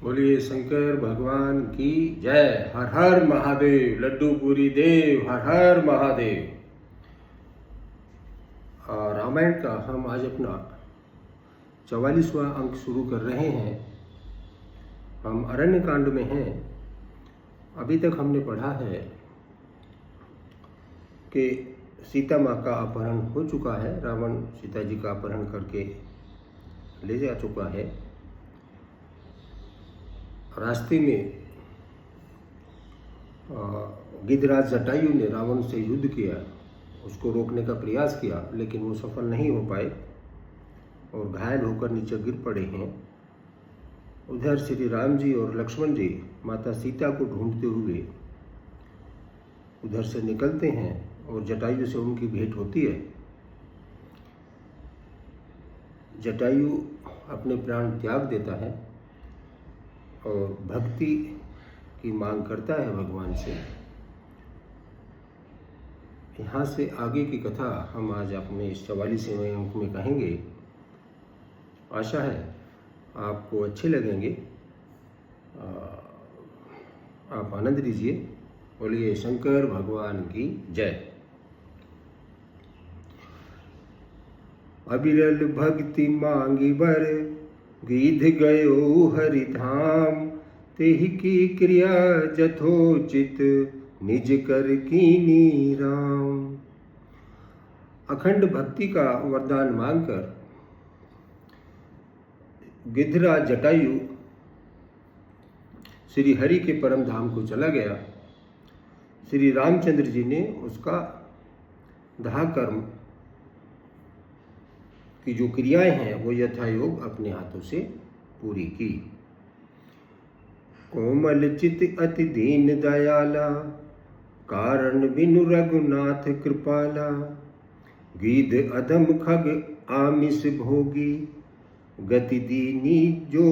बोलिए शंकर भगवान की जय। हर हर महादेव। लड्डू पूरी देव, हर हर महादेव। रामायण का हम आज अपना 44वां अंक शुरू कर रहे हैं। हम अरण्य कांड में हैं। अभी तक हमने पढ़ा है कि सीता माँ का अपहरण हो चुका है। रावण सीता जी का अपहरण करके ले जा चुका है। रास्ते में गिद्धराज जटायु ने रावण से युद्ध किया, उसको रोकने का प्रयास किया, लेकिन वो सफल नहीं हो पाए और घायल होकर नीचे गिर पड़े हैं। उधर श्री राम जी और लक्ष्मण जी माता सीता को ढूंढते हुए उधर से निकलते हैं और जटायु से उनकी भेंट होती है। जटायु अपने प्राण त्याग देता है और भक्ति की मांग करता है भगवान से। यहाँ से आगे की कथा हम आज अपने इस 44वें अंक में कहेंगे। आशा है आपको अच्छे लगेंगे। आप आनंद लीजिए। बोलिए शंकर भगवान की जय। अविरल भक्ति मांगी बर, गिद्ध गयो हरि धाम। तेहि की क्रिया जथोचित, निज कर कीनी राम। अखंड भक्ति का वरदान मांगकर गिद्धराज जटायु श्री हरि के परम धाम को चला गया। श्री रामचंद्र जी ने उसका दाह कर्म की जो क्रियाएं हैं वो यथायोग अपने हाथों से पूरी की। कोमल चित अति दीन दयाला, कारण बिनु रघुनाथ कृपाला। गिद्ध अधम खग आमिष भोगी, गति दीनी जो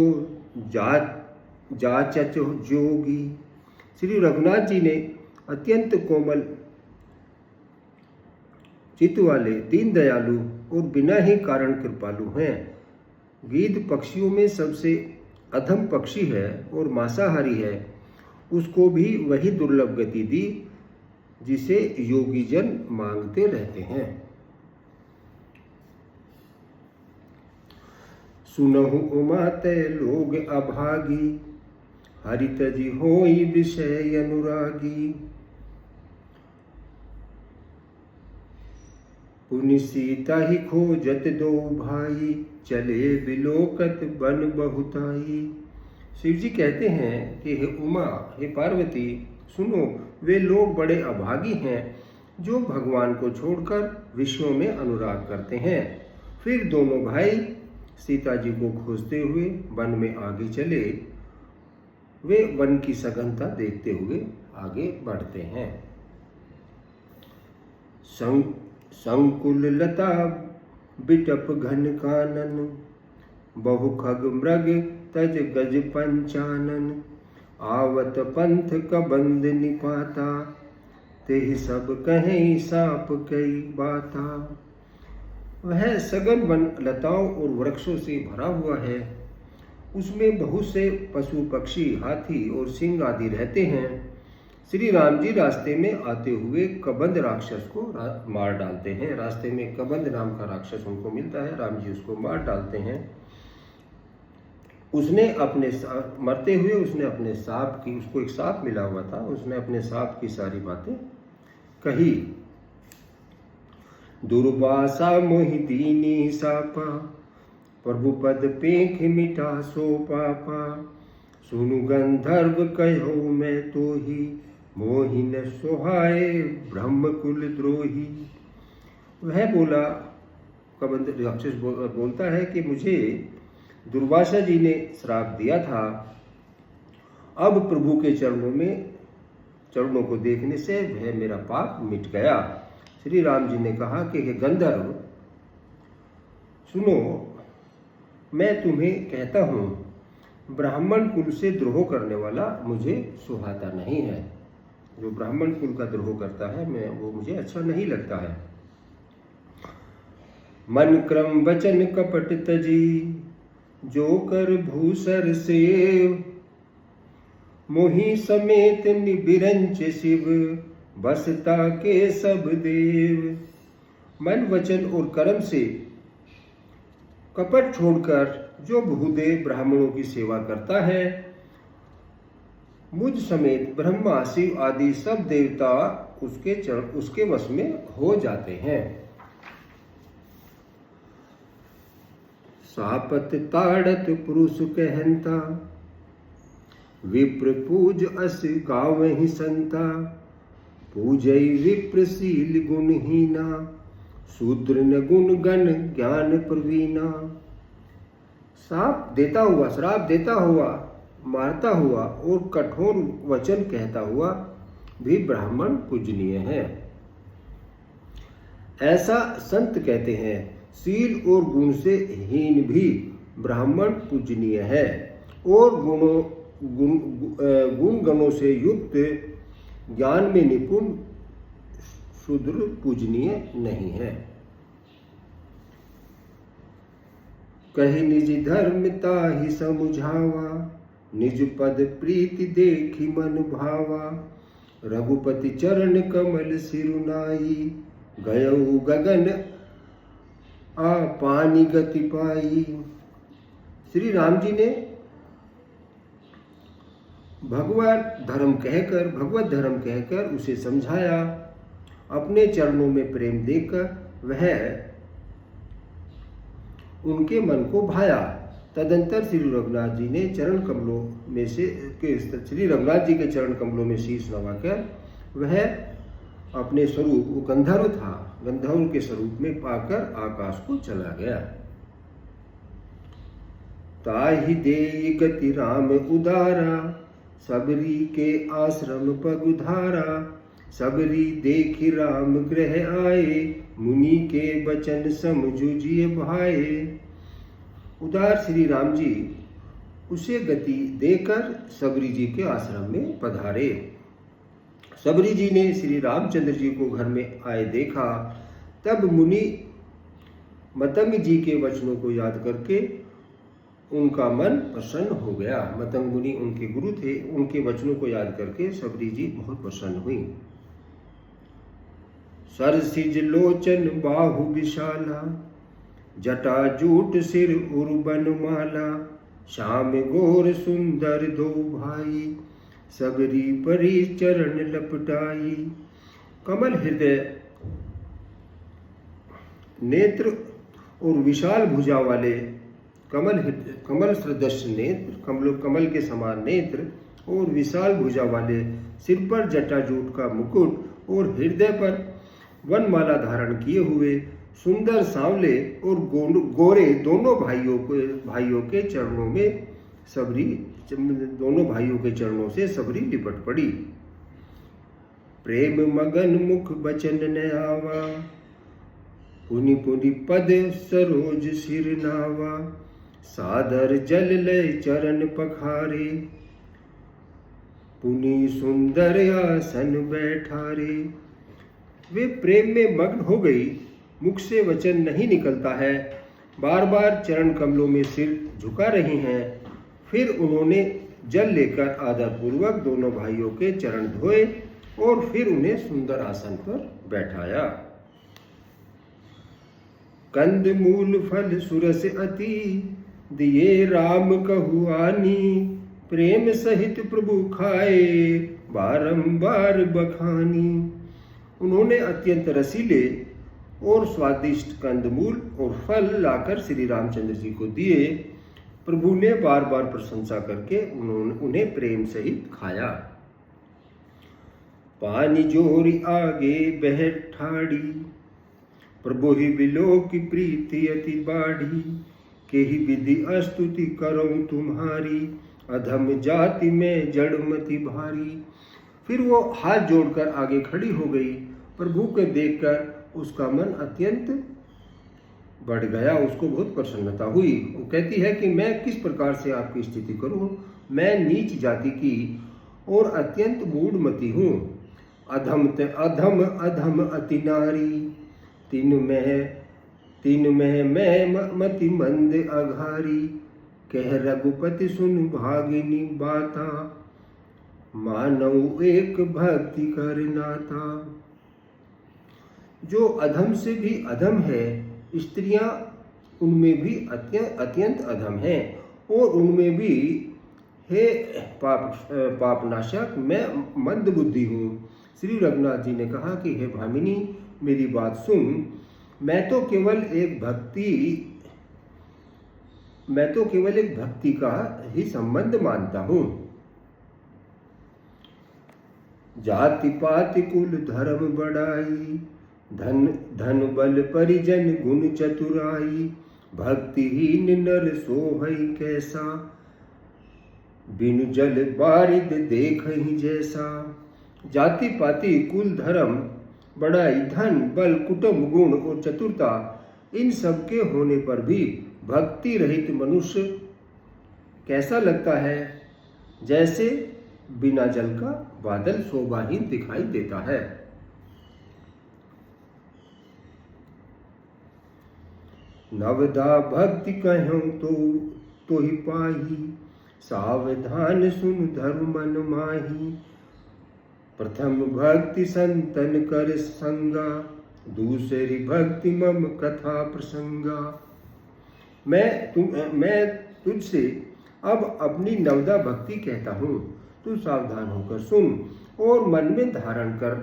जाचच जोगी। श्री रघुनाथ जी ने अत्यंत कोमल चित्त वाले, दीन दयालु और बिना ही कारण कृपालु हैं। गिद्ध पक्षियों में सबसे अधम पक्षी है और मांसाहारी है। उसको भी वही दुर्लभ गति दी जिसे योगी जन मांगते रहते हैं। सुनहु उमा तय लोग अभागी, हरि तजि होई विषय अनुरागी। पुनि सीता ही खोजत दो भाई, चले बिलोकत बन बहुताई। शिव जी कहते हैं कि हे उमा, हे पार्वती, सुनो, वे लोग बड़े अभागी हैं जो भगवान को छोड़कर विश्व में अनुराग करते हैं। फिर दोनों भाई सीता जी को खोजते हुए वन में आगे चले। वे वन की सघनता देखते हुए आगे बढ़ते हैं। संकुल लता बिटप घन कानन, बहु खग मृग तज गज पंचानन। आवत पंथ कबंद निपाता, तेहि सब कहीं साप कई बाता। वह सघन वन लताओं और वृक्षों से भरा हुआ है। उसमें बहुत से पशु पक्षी, हाथी और सिंह आदि रहते हैं। श्री राम जी रास्ते में आते हुए कबंद राक्षस को मार डालते हैं। रास्ते में कबंद नाम का राक्षस उनको मिलता है। राम जी उसको मार डालते हैं। उसने अपने मरते हुए उसने अपने सांप की, उसको एक सांप मिला हुआ था, उसने अपने सांप की सारी बातें कही। दुर्वासा मोहि दीनी सापा, प्रभु पद पेख मिटा सो पापा। सुनु गंधर्व कहो मैं तो ही, मोहि न सोहाए ब्रह्म कुल द्रोही। वह बोला, कबंद राक्षस बोलता है कि मुझे दुर्वासा जी ने श्राप दिया था। अब प्रभु के चरणों को देखने से वह मेरा पाप मिट गया। श्री राम जी ने कहा कि गंधर्व सुनो, मैं तुम्हें कहता हूँ, ब्राह्मण कुल से द्रोह करने वाला मुझे सुहाता नहीं है। जो ब्राह्मण कुल का द्रोह करता है वो मुझे अच्छा नहीं लगता है। मन क्रम वचन कपट तजी, जो कर भूसर सेव। मोहि समेत निबिरंच शिव, बसता के सब देव। मन, वचन और कर्म से कपट छोड़कर जो भूदेव ब्राह्मणों की सेवा करता है, मुझ समेत ब्रह्मा शिव आदि सब देवता उसके वश में हो जाते हैं। सापत ताड़त पुरुष कहंता, विप्र पूज अस गावहि संता। पूजई विप्रशील गुणहीना, शूद्र न गुण गण ज्ञान प्रवीणा। श्राप देता हुआ, मारता हुआ और कठोर वचन कहता हुआ भी ब्राह्मण पूजनीय है। ऐसा संत कहते हैं। शील और गुण से हीन भी ब्राह्मण पूजनीय है, और गुण गणों से युक्त ज्ञान में निपुण शूद्र पूजनीय नहीं है। कही निज धर्म ताहि समुझावा, निज पद प्रीति देखी मन भावा। रघुपति चरण कमल सिरुनाई, गयऊ गगन आ पानी गति पाई। श्री राम जी ने भगवत धर्म कहकर उसे समझाया। अपने चरणों में प्रेम देकर वह उनके मन को भाया। तदंतर श्री रघुनाथ जी के चरण कमलों में शीश नवाकर वह अपने स्वरूप, वो गंधर्व था, गंधर्व के स्वरूप में पाकर आकाश को चला गया। ताहि देई गति राम उदारा, सबरी के आश्रम पगुधारा। सबरी देखि राम गृह आए, मुनि के बचन समझुजिए भाए। उदार श्री राम जी उसे गति देकर सबरी जी के आश्रम में पधारे। सबरी जी ने श्री रामचंद्र जी को घर में आए देखा। तब मुनि मतंग जी के वचनों को याद करके उनका मन प्रसन्न हो गया। मतंग मुनि उनके गुरु थे, उनके वचनों को याद करके सबरी जी बहुत प्रसन्न हुई। सरसिज लोचन बाहु विशाला, जटा जूट सिर उर्बन माला। श्याम गोर सुंदर दो भाई, सबरी परी चरण लपटाई। कमल हृदय नेत्र और विशाल भुजा वाले, कमल सदृश नेत्र, कमल के समान नेत्र और विशाल भुजा वाले, सिर पर जटाजूट का मुकुट और हृदय पर वनमाला धारण किए हुए सुंदर सांवले और गोरे दोनों भाइयों के चरणों से सबरी लिपट पड़ी। प्रेम मगन मुख बचन न आवा, पुनि पुनि पद सरोज सिर नावा। सादर जल लय चरण पखारे, पुनि सुंदर आसन बैठारे। वे प्रेम में मग्न हो गई, मुख से वचन नहीं निकलता है, बार बार चरण कमलों में सिर झुका रही हैं। फिर उन्होंने जल लेकर आदरपूर्वक दोनों भाइयों के चरण धोए और फिर उन्हें सुंदर आसन पर बैठाया। कंद मूल फल सुरस अति, दिए राम कहु आनी। प्रेम सहित प्रभु खाए, बारंबार बखानी। उन्होंने अत्यंत रसीले और स्वादिष्ट कंदमूल और फल लाकर श्री रामचंद्र जी को दिए। प्रभु ने बार बार प्रशंसा करके उन्हें प्रेम सहित खाया। पानी जोरी आगे बह ठाड़ी, प्रभु ही बिलो की प्रीति अति बाढ़ी। के ही विधि अस्तुति करूं तुम्हारी, अधम जाति में जड़मति भारी। फिर वो हाथ जोड़कर आगे खड़ी हो गई। प्रभु को देखकर उसका मन अत्यंत बढ़ गया, उसको बहुत प्रसन्नता हुई। वो कहती है कि मैं किस प्रकार से आपकी स्तुति करूं, मैं नीच जाति की और अत्यंत मूढ़मती हूँ। अधम अधम अति नारी, तीन में मैं मति मंद अघारी। कह रघुपति सुन भागिनी बाता, मानव एक भक्ति करना था। जो अधम से भी अधम है, स्त्रियां उनमें भी अत्यंत अधम हैं, और उनमें भी हे पापनाशक मैं मंद बुद्धि हूँ। श्री रघुनाथ जी ने कहा कि हे भामिनी, मेरी बात सुन। मैं तो केवल एक भक्ति का ही संबंध मानता हूँ। जाति पाति कुल धर्म बढ़ाई, धन बल परिजन गुण चतुराई, भक्तिहीन नर सोहई कैसा, बिनु जल बारिद देखहि जैसा। जाति पाति कुल धर्म बढ़ाई, धन बल कुटुंब गुण और चतुरता, इन सब के होने पर भी भक्ति रहित मनुष्य कैसा लगता है, जैसे बिना जल का बादल शोभाहीन दिखाई देता है। नवदा भक्ति कहूँ तो ही पाही, सावधान सुन धर्म मन माही। प्रथम भक्ति संतन कर संगा, दूसरी भक्ति मम कथा प्रसंगा। मैं तुझसे अब अपनी नवदा भक्ति कहता हूँ, तू सावधान होकर सुन और मन में धारण कर।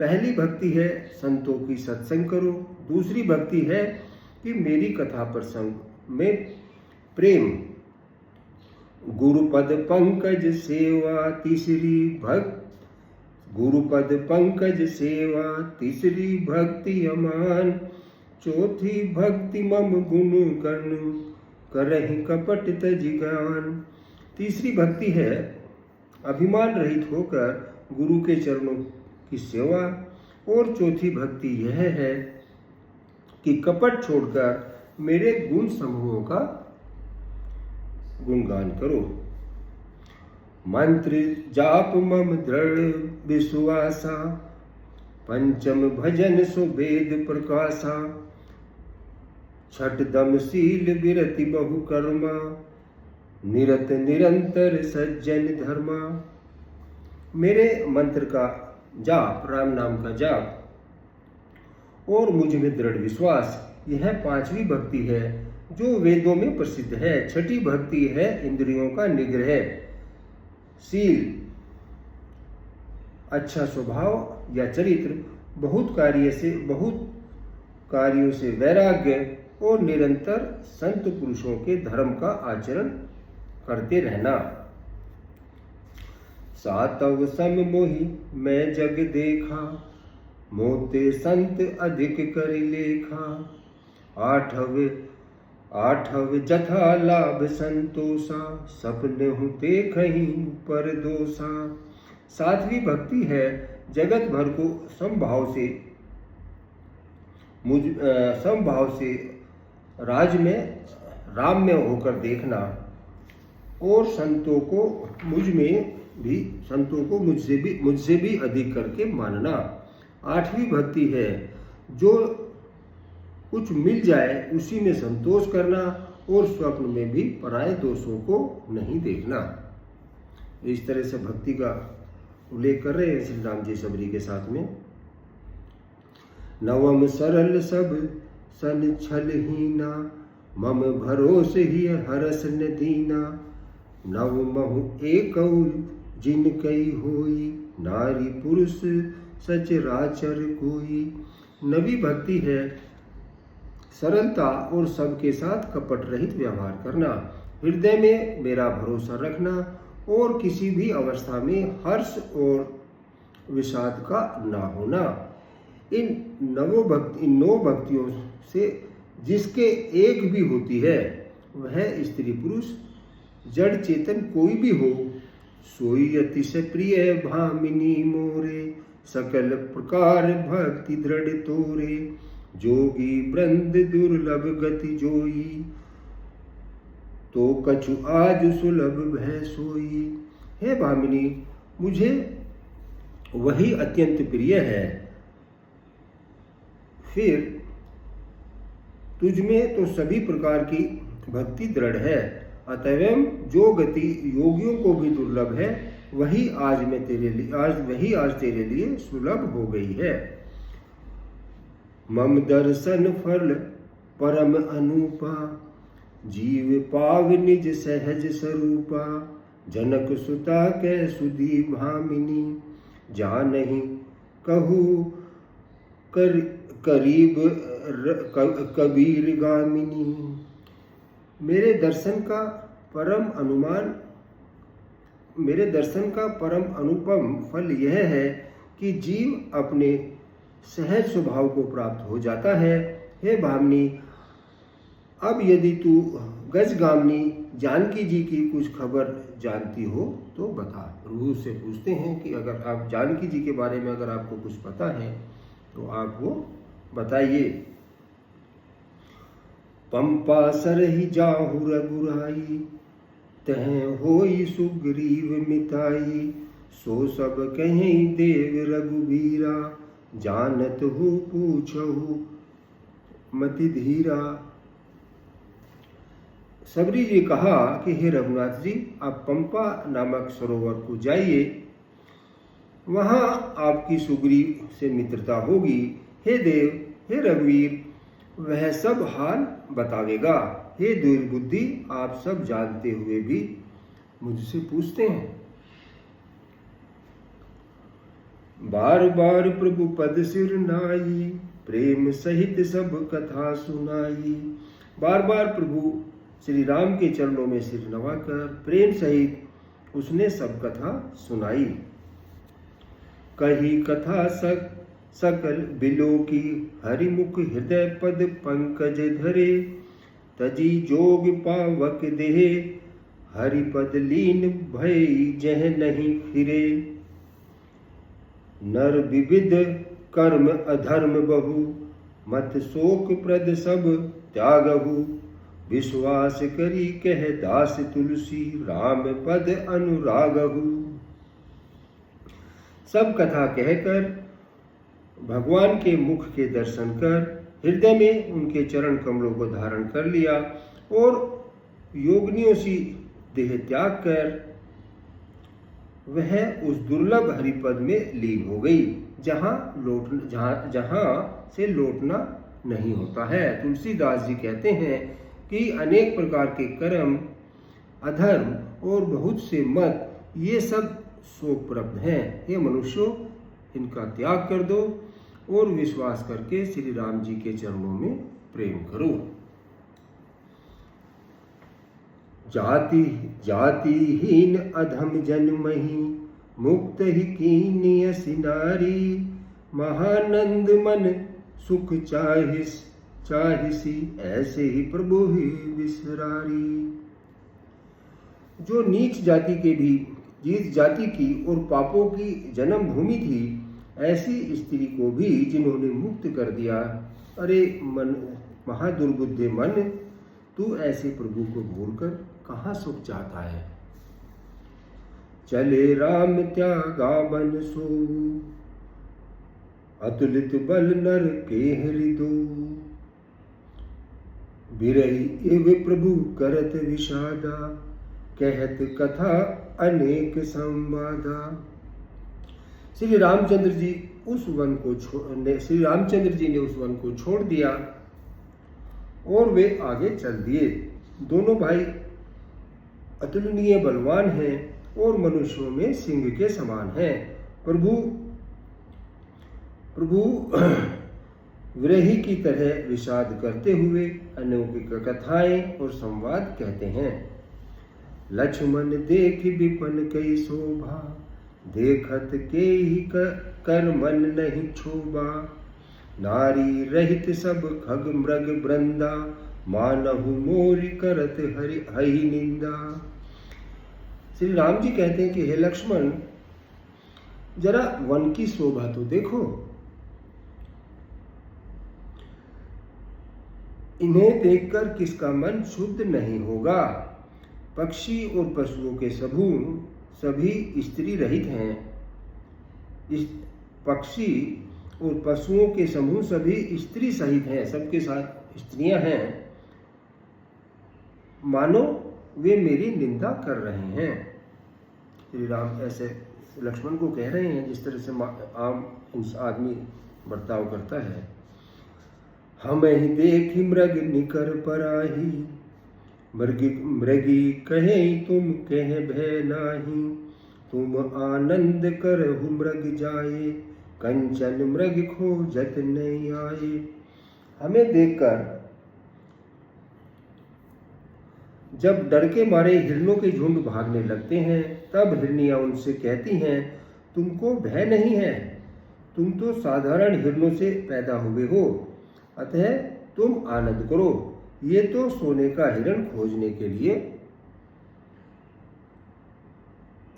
पहली भक्ति है संतों की सत्संग करो, दूसरी भक्ति है कि मेरी कथा प्रसंग में प्रेम। गुरुपद पंकज सेवा तीसरी गुरुपद पंकज सेवा तीसरी भक्ति अमान। चौथी भक्ति मम गुण गण करहि कपट तज ज्ञान। तीसरी भक्ति है अभिमान रहित होकर गुरु के चरणों की सेवा, और चौथी भक्ति यह है कि कपट छोड़कर मेरे गुण समूहों का गुणगान करो। मंत्र जाप मम दृढ़ विश्वासा, पंचम भजन सुवेद प्रकाशा। छठ दम शील विरति बहु कर्मा, निरत निरंतर सज्जन धर्मा। मेरे मंत्र का जाप, राम नाम का जाप, और मुझ में दृढ़ विश्वास, यह पांचवी भक्ति है जो वेदों में प्रसिद्ध है। छठी भक्ति है इंद्रियों का निग्रह, शील, अच्छा स्वभाव या चरित्र, बहुत कार्यों से वैराग्य, और निरंतर संत पुरुषों के धर्म का आचरण करते रहना। सातव सम मोहि मैं जग देखा, मोते संत अधिक कर लेखा। आठव जथा लाभ संतोषा, सपने हूँ देखहीं पर दोषा। सातवीं भक्ति है जगत भर को समभाव से राम में होकर देखना, और संतों को मुझसे भी अधिक करके मानना। आठवीं भक्ति है जो कुछ मिल जाए उसी में संतोष करना, और स्वप्न में भी पराये दोषों को नहीं देखना। इस तरह से भक्ति का उल्लेख कर रहे हैं श्री राम जी सबरी के साथ में। नवम सरल सब सन छल हीना, मम भरोसे ही हरस न दीना। नव महु एक जिन कई होई, नारी पुरुष सचराचर कोई। नवी भक्ति है सरलता और सबके साथ कपट रहित व्यवहार करना, हृदय में मेरा भरोसा रखना, और किसी भी अवस्था में हर्ष और विषाद का ना होना। इन नौ भक्तियों से जिसके एक भी होती है वह स्त्री पुरुष जड़ चेतन कोई भी हो, सोई अतिशय प्रिय भामिनी मोरे। सकल प्रकार भक्ति दृढ़ तोरे, जोगी वृंद दुर्लभ गति जोई। तो कछु आज सुलभ भय सोई। हे भामिनी, मुझे वही अत्यंत प्रिय है। फिर तुझ में तो सभी प्रकार की भक्ति दृढ़ है। अतएव जो गति योगियों को भी दुर्लभ है वही आज तेरे लिए सुलभ हो गई है। मम दर्शन फल परम अनूपा, जीव पाव निज सहज स्वरूपा। जनक सुता कै सुधी भामिनी, जानहि कहू करीब कबीर गामिनी। मेरे दर्शन का परम अनुपम फल यह है कि जीव अपने सहज स्वभाव को प्राप्त हो जाता है। हे भामिनी, अब यदि तू गजगामिनी जानकी जी की कुछ खबर जानती हो तो बता। रूह से पूछते हैं कि अगर आप जानकी जी के बारे में अगर आपको कुछ पता है तो आप वो बताइए। पंपा सरहि जाहु रघुराई, तह होई सुग्रीव मिताई। सो सब कहीं देव रघुबीरा, जानत हो पूछहु मति धीरा। सबरी जी कहा कि हे रघुनाथ जी, आप पंपा नामक सरोवर को जाइए, वहां आपकी सुग्रीव से मित्रता होगी। हे देव, हे रघुवीर, वह सब हाल बतावेगा। हे दुर्बुद्धि, आप सब जानते हुए भी मुझसे पूछते हैं। बार बार प्रभु पद सिर नाई, प्रेम सहित सब कथा सुनाई। बार बार प्रभु श्री राम के चरणों में सिर नवाकर प्रेम सहित उसने सब कथा सुनाई। कही कथा सकल बिलो की, हरिमुख हृदय पद पंकज धरे। तजी जोग पावक देहे, हरिपद लीन भई जह नहीं फिरे। नर विविध कर्म अधर्म बहु, मत शोक प्रद सब त्यागहु। विश्वास करी कह दास तुलसी, राम पद अनुरागहु। सब कथा कहकर भगवान के मुख के दर्शन कर हृदय में उनके चरण कमलों को धारण कर लिया और योगिनियों सी देह त्याग कर वह उस दुर्लभ हरिपद में लीन हो गई, जहां से लौटना नहीं होता है। तुलसीदास जी कहते हैं कि अनेक प्रकार के कर्म, अधर्म और बहुत से मत, ये सब शोकप्रद हैं। ये मनुष्यों, इनका त्याग कर दो और विश्वास करके श्री राम जी के चरणों में प्रेम करो। जाति जातिहीन अधम जन्महि, मुक्त ही कीनी असि नारी। महानंद मन सुख चाहिसी, ऐसे ही प्रभु ही विसरारी। जो नीच जाति की और पापों की जन्म भूमि थी, ऐसी स्त्री को भी जिन्होंने मुक्त कर दिया। अरे मन, महादुर्बुद्धे मन, तू ऐसे प्रभु को भूलकर कहाँ सुख चाहता है। चले राम त्यागा बन सो, अतुलित बल नर के हृदो। बिरही एव प्रभु करत विषादा, कहत कथा अनेक संवादा। श्री रामचंद्र जी ने उस वन को छोड़ दिया और वे आगे चल दिए। दोनों भाई अतुलनीय बलवान हैं और मनुष्यों में सिंह के समान हैं। प्रभु विरही की तरह विषाद करते हुए अनौकिक कथाएं और संवाद कहते हैं। लक्ष्मण देख विपन कई शोभा, देखत के ही कर मन नहीं क्षोभा। नारी रहित सब खग मृग वृंदा, मानहु मोरि करत हरि निंदा। श्री राम जी कहते हैं कि हे लक्ष्मण, जरा वन की शोभा तो देखो। इन्हें देखकर किसका मन शुद्ध नहीं होगा। पक्षी और पशुओं के सभी स्त्री रहित हैं। इस पक्षी और पशुओं के समूह सभी स्त्री सहित हैं, सबके साथ स्त्रियां हैं। मानो वे मेरी निंदा कर रहे हैं। श्री राम ऐसे लक्ष्मण को कह रहे हैं जिस तरह से आम आदमी बर्ताव करता है। हमें ही देखी मृग निकर पराही, मृगी कहे तुम कह भय नाही, तुम आनंद करहु मृग जाए, कंचन मृग खोजत नहीं आए। हमें देखकर जब डर के मारे हिरणों के झुंड भागने लगते हैं, तब हिरनियां उनसे कहती हैं, तुमको भय नहीं है, तुम तो साधारण हिरणों से पैदा हुए हो, अतः तुम आनंद करो। ये तो सोने का हिरण खोजने के लिए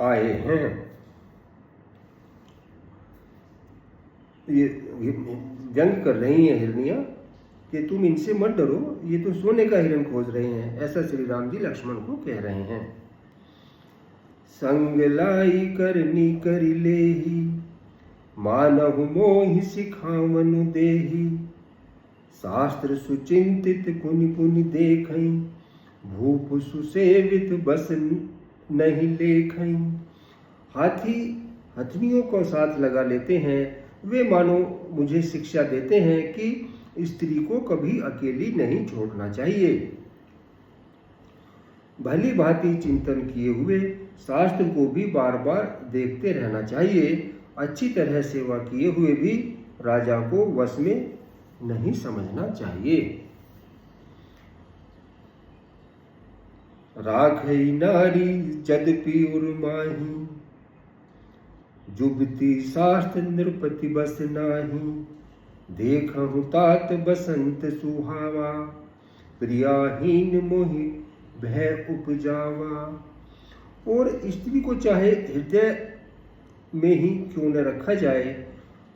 आए हैं। ये व्यंग कर रही हैं हिरनियां कि तुम इनसे मत डरो, ये तो सोने का हिरण खोज रहे हैं। ऐसा श्री राम जी लक्ष्मण को कह रहे हैं। संग लाई करनी करि लेहि, मानहु मोहि सिखावनु देहि, शास्त्र सुचिंतित पुनि पुनि देखई, भूप सुसेवित बस नहीं लेखई। हाथी हथनियों को साथ लगा लेते हैं, वे मानो मुझे शिक्षा देते हैं कि स्त्री को कभी अकेली नहीं छोड़ना चाहिए। भली भांति चिंतन किए हुए शास्त्र को भी बार बार देखते रहना चाहिए। अच्छी तरह सेवा किए हुए भी राजा को वश में नहीं समझना चाहिए। राखई नारी जदपि उर्माही, जुबती शास्त्र नृपति बस नाही, देखहु तात बसंत सुहावा, प्रियाहीन मोहि भय उपजावा। और स्त्री को चाहे हृदय में ही क्यों न रखा जाए,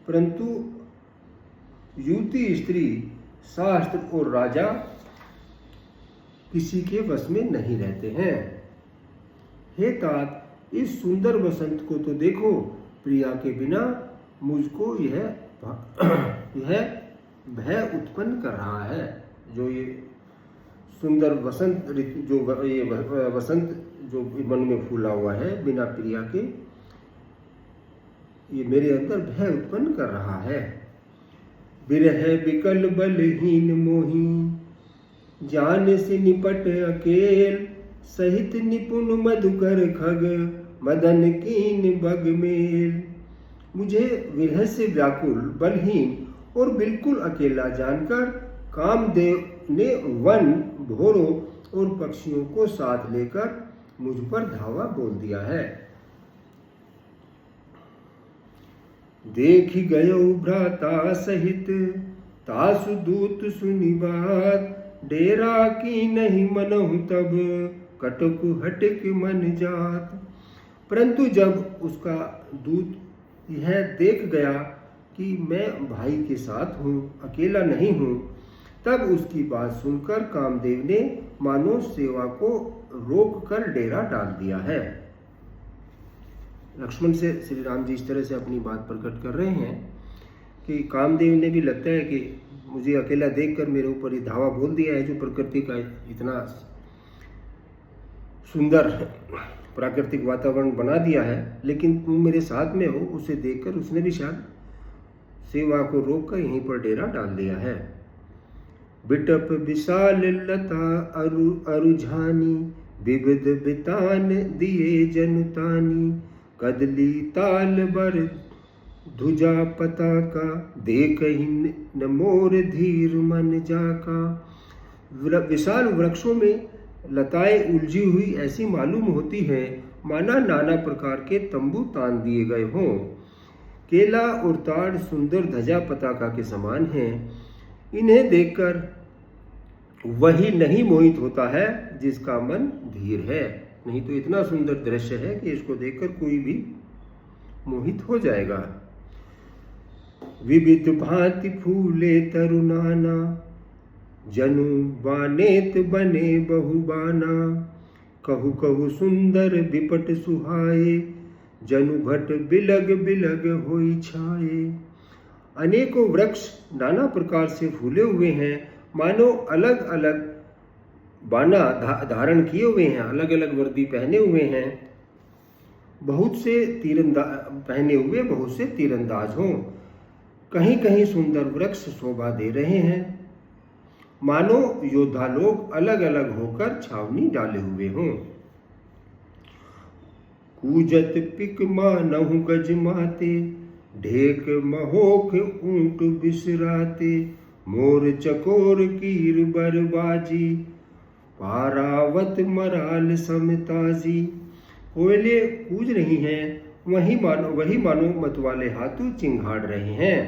परंतु युवती स्त्री शास्त्र और राजा किसी के वश में नहीं रहते हैं। हे तात, इस सुंदर वसंत को तो देखो, प्रिया के बिना मुझको यह भय उत्पन्न कर रहा है। जो ये सुंदर वसंत ऋतु, जो ये वसंत जो मन में फूला हुआ है बिना प्रिया के, ये मेरे अंदर भय उत्पन्न कर रहा है। बिरह बिकल बलहीन मोही, जान से निपट अकेल, सहित निपुण मधुकर खग, मदन कीन बग मेल। मुझे विरह से व्याकुल, बलहीन और बिल्कुल अकेला जानकर कामदेव ने वन, भोरों और पक्षियों को साथ लेकर मुझ पर धावा बोल दिया है। देखि गयो भ्राता सहित, तासु दूत सुनि बात, डेरा की नहीं मनहु तब, कटक हटक मन जात। परंतु जब उसका दूत यह देख गया कि मैं भाई के साथ हूँ, अकेला नहीं हूँ, तब उसकी बात सुनकर कामदेव ने मानो सेवा को रोक कर डेरा डाल दिया है। लक्ष्मण से श्री राम जी इस तरह से अपनी बात प्रकट कर रहे हैं कि कामदेव ने भी लगता है कि मुझे अकेला देखकर मेरे ऊपर ये धावा बोल दिया है, जो प्रकृति का इतना सुंदर प्राकृतिक वातावरण बना दिया है, लेकिन तुम मेरे साथ में हो, उसे देखकर उसने भी शायद सेवा को रोककर यहीं पर डेरा डाल दिया है। बिटप विशाल लता अरुझानी, विविध बितान दिए जनतानी, कदली ताल बर धुजा पताका, देखहि न मोर धीर मन जाका। विशाल वृक्षों में लताएं उलझी हुई ऐसी मालूम होती हैं, माना नाना प्रकार के तंबू तान दिए गए हों। केला और ताड़ सुंदर ध्वजा पताका के समान हैं। इन्हें देखकर वही नहीं मोहित होता है जिसका मन धीर है। नहीं तो इतना सुंदर दृश्य है कि इसको देखकर कोई भी मोहित हो जाएगा। विविध भांति फूले तरुनाना, जनु बानेत बने बहुबाना, कहु कहु सुंदर विपट सुहाए, जनु भट बिलग बिलग होई छाए। अनेकों वृक्ष नाना प्रकार से फूले हुए हैं, मानो अलग अलग बाना धारण किए हुए हैं, अलग अलग वर्दी पहने हुए हैं, बहुत से तीरंदाज हों। कहीं कहीं सुंदर वृक्ष शोभा दे रहे हैं, मानो योद्धा लोग अलग अलग होकर छावनी डाले हुए हों। कूजत पिक मानहु गज माते, ढेक महोख ऊंट बिसराते, मोर चकोर कीर बरबाजी, पारावत मराल समताजी। कोयले कूज रही हैं, वही मानो मतवाले हाथू चिंगाड़ रहे हैं।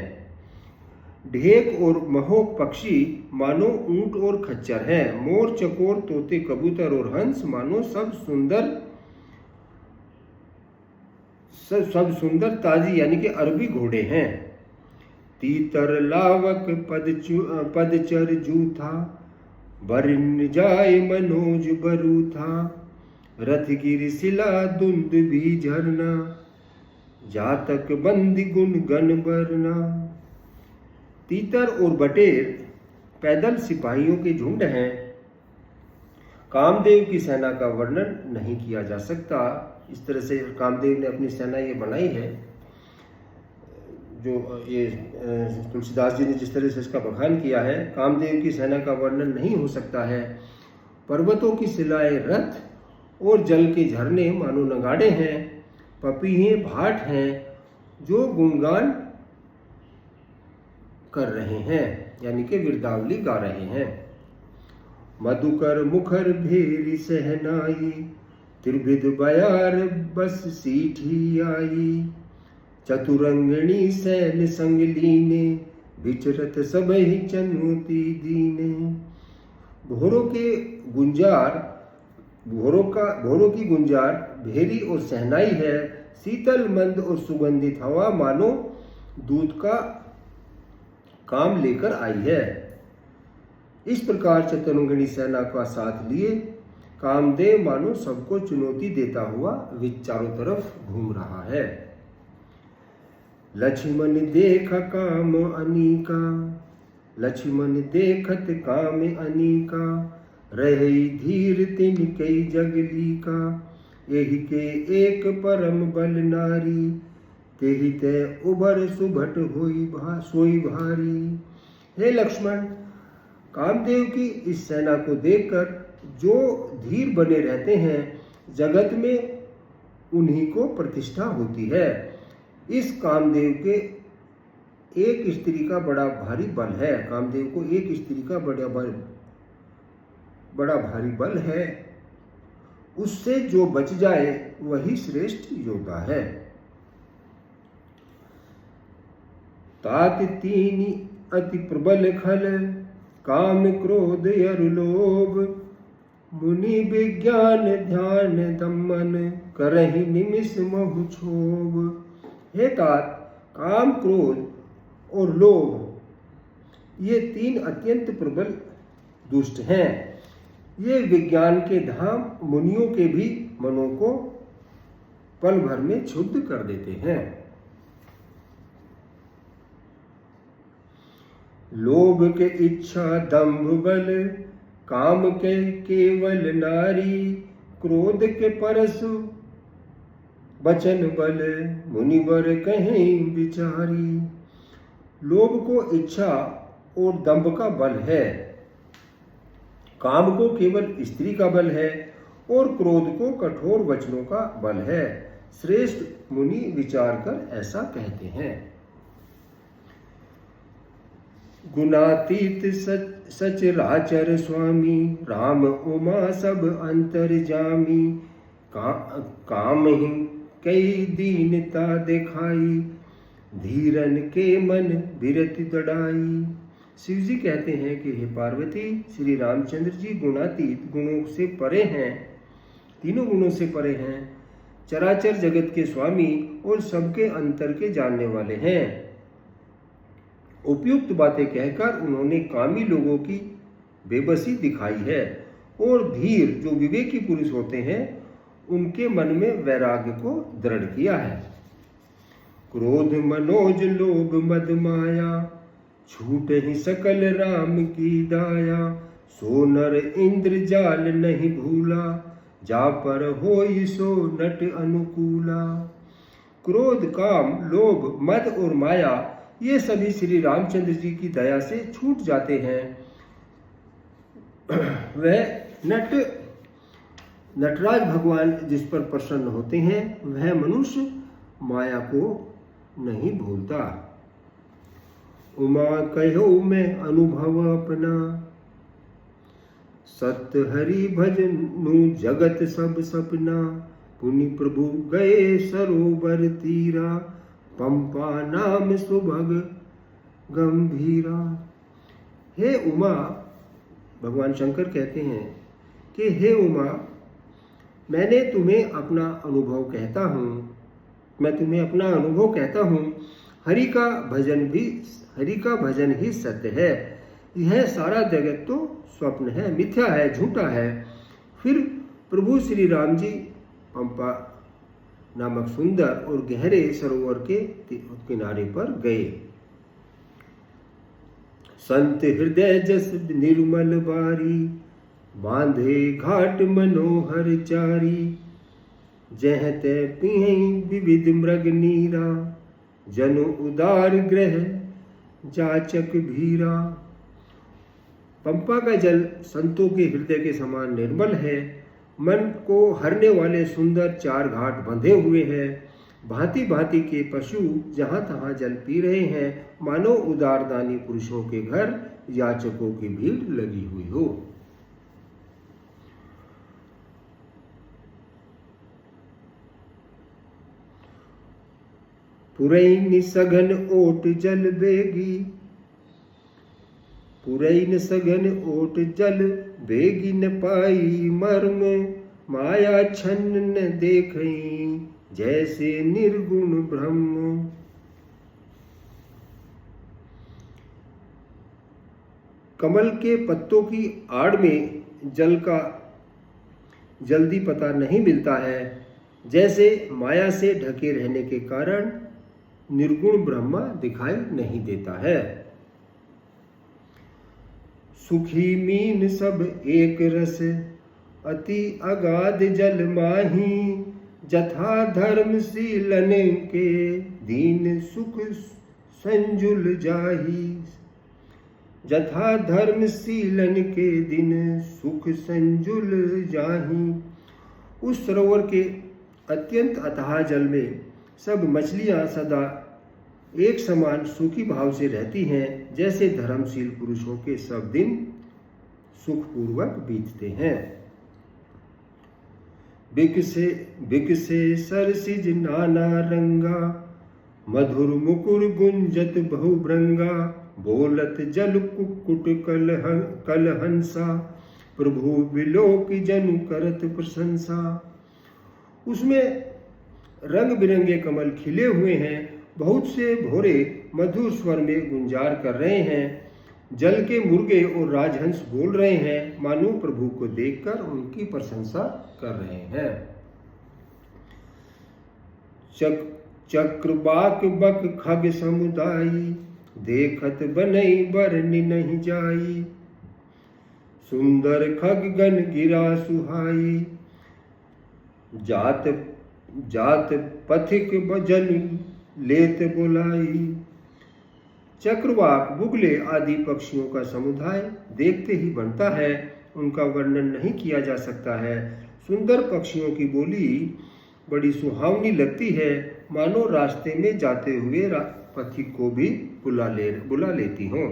ढेक और महोक पक्षी मानो ऊंट और खच्चर हैं। मोर चकोर तोते कबूतर और हंस मानो सब सुंदर ताजी यानी कि अरबी घोड़े हैं। तीतर लावक पदचर जूथा, बरिन जाय मनोज बरूथा, रथ गिर सिला धुंध भी झरना, जातक बंदी गुण गन बरना। तीतर और बटेर पैदल सिपाहियों के झुंड हैं। कामदेव की सेना का वर्णन नहीं किया जा सकता। इस तरह से कामदेव ने अपनी सेना ये बनाई है, जो ये तुलसीदास जी ने जिस तरह से इसका बखान किया है। कामदेव की सेना का वर्णन नहीं हो सकता है। पर्वतों की शिलाएं रथ और जल के झरने मानो नगाड़े हैं। पपीहे भाट हैं जो गुणगान कर रहे हैं, यानी कि विरदावली गा रहे हैं। मधुकर मुखर भेरी सहनाई, त्रिभिद बयार बस सीठी आई, चतुरंगणी सैन संग लीने, विचरत सबहि चनुति दीने। भोरों की गुंजार भेरी और सहनाई है। शीतल मंद और सुगंधित हवा मानो दूध का काम लेकर आई है। इस प्रकार चतुरंगणी सेना का साथ लिए कामदेव मानो सबको चुनौती देता हुआ चारों तरफ घूम रहा है। लक्ष्मण देख काम अनीका, लक्ष्मण देखत काम अनीका, रही धीर तिन कई जगली का, यही के एक परम बल नारी, तेहि ते उबर सुभट सोई भारी। हे लक्ष्मण, कामदेव की इस सेना को देखकर जो धीर बने रहते हैं, जगत में उन्हीं को प्रतिष्ठा होती है। इस कामदेव के एक स्त्री का बड़ा भारी बल है। कामदेव को एक स्त्री का बड़ा भारी बल है। उससे जो बच जाए वही श्रेष्ठ योद्धा है। तात तीनी अति प्रबल खल, काम क्रोध अरु लोभ, मुनि विज्ञान ध्यान दमन, करहि निमिष महु क्षोभ। हे तात, काम क्रोध और लोभ ये तीन अत्यंत प्रबल दुष्ट हैं। ये विज्ञान के धाम मुनियों के भी मनों को पल भर में क्षुब्ध कर देते हैं। लोभ के इच्छा दंभ बल, काम के केवल नारी, क्रोध के परसु बचन बल, मुनिवर कहें विचारी। लोभ को इच्छा और दंभ का बल है, काम को केवल स्त्री का बल है और क्रोध को कठोर वचनों का बल है। श्रेष्ठ मुनि विचार कर ऐसा कहते हैं। गुणातीत सचराचर स्वामी, राम उमा सब अंतर्जामी, काम ही कई दीनता दिखाई, धीरन के मन बिरति दड़ाई। शिव जी कहते हैं कि हे पार्वती, श्री रामचंद्र जी गुणातीत, गुणों से परे हैं, तीनों गुणों से परे हैं, चराचर जगत के स्वामी और सबके अंतर के जानने वाले हैं। उपयुक्त बातें कहकर उन्होंने कामी लोगों की बेबसी दिखाई है और धीर जो विवेकी पुरुष होते हैं उनके मन में वैराग्य को दृढ़ किया है। क्रोध मनोज लोभ मद माया, छूट ही सकल राम की दाया, सो नर इंद्र जाल नहीं भूला, जा पर होई सो नट अनुकूला। क्रोध, काम, लोभ, मद और माया ये सभी श्री रामचंद्र जी की दया से छूट जाते हैं। वह नटराज भगवान जिस पर प्रसन्न होते हैं वह मनुष्य माया को नहीं भूलता। उमा कहो मैं अनुभव अपना, सत्य हरि भजनु जगत सब सपना। पुनि प्रभु गए सरोवर तीरा, पंपा नाम सुभग गंभीरा। हे उमा, भगवान शंकर कहते हैं कि हे उमा, मैंने तुम्हें अपना अनुभव कहता हूँ, मैं तुम्हें अपना अनुभव कहता हूँ। हरि का भजन ही सत्य है। यह सारा जगत तो स्वप्न है, मिथ्या है, झूठा है। फिर प्रभु श्री राम जी पंपा नामक सुंदर और गहरे सरोवर के किनारे पर गए। संत हृदय जस निर्मल बारी, बांधे घाट मनोहर चारी। जह तै पिहै विविध मृग नीरा, जनु उदार ग्रह जाचक भीरा। पंपा का जल संतों के हृदय के समान निर्मल है। मन को हरने वाले सुंदर 4 घाट बंधे हुए हैं। भांति भांति के पशु जहां तहां जल पी रहे हैं, मानो उदारदानी पुरुषों के घर याचकों की भीड़ लगी हुई हो। पुरैन सघन ओट जल बेगी, पुरैन सघन ओट जल बेगी न पाई मर्म। माया छन्न न देखई, जैसे निर्गुण ब्रह्म। कमल के पत्तों की आड़ में जल का जल्दी पता नहीं मिलता है, जैसे माया से ढके रहने के कारण निर्गुण ब्रह्म दिखाई नहीं देता है। सुखी मीन सब एक रस, अति अगाध जल माही। जथा धर्मशीलन के दीन सुख संजुल जाही। जथा धर्मशीलन के दिन सुख संजुल जाही। उस सरोवर के अत्यंत अथाह जल में सब मछलियां सदा एक समान सुखी भाव से रहती हैं, जैसे धर्मशील पुरुषों के सब दिन सुखपूर्वक बीतते हैं। बिकसे सरसिज नाना रंगा, मधुर मुकुर गुंजत बहुभृंगा। बोलत जल कुक्कुट कलहंसा, प्रभु विलोक जनु करत प्रशंसा। उसमें रंग बिरंगे कमल खिले हुए हैं, बहुत से भोरे मधुर स्वर में गुंजार कर रहे हैं। जल के मुर्गे और राजहंस बोल रहे हैं, मानो प्रभु को देखकर उनकी प्रशंसा कर रहे हैं। चक्रबाक बक खग समुदायी, देखत बनई बरनि नहीं जाई। सुंदर खग गण गिरा सुहाई, जात पथिक बजन लेत बुलाई। चक्रवाक, बुगले आदि पक्षियों का समुदाय देखते ही बनता है, उनका वर्णन नहीं किया जा सकता है। सुंदर पक्षियों की बोली बड़ी सुहावनी लगती है, मानो रास्ते में जाते हुए पथिक को भी बुला लेती हों।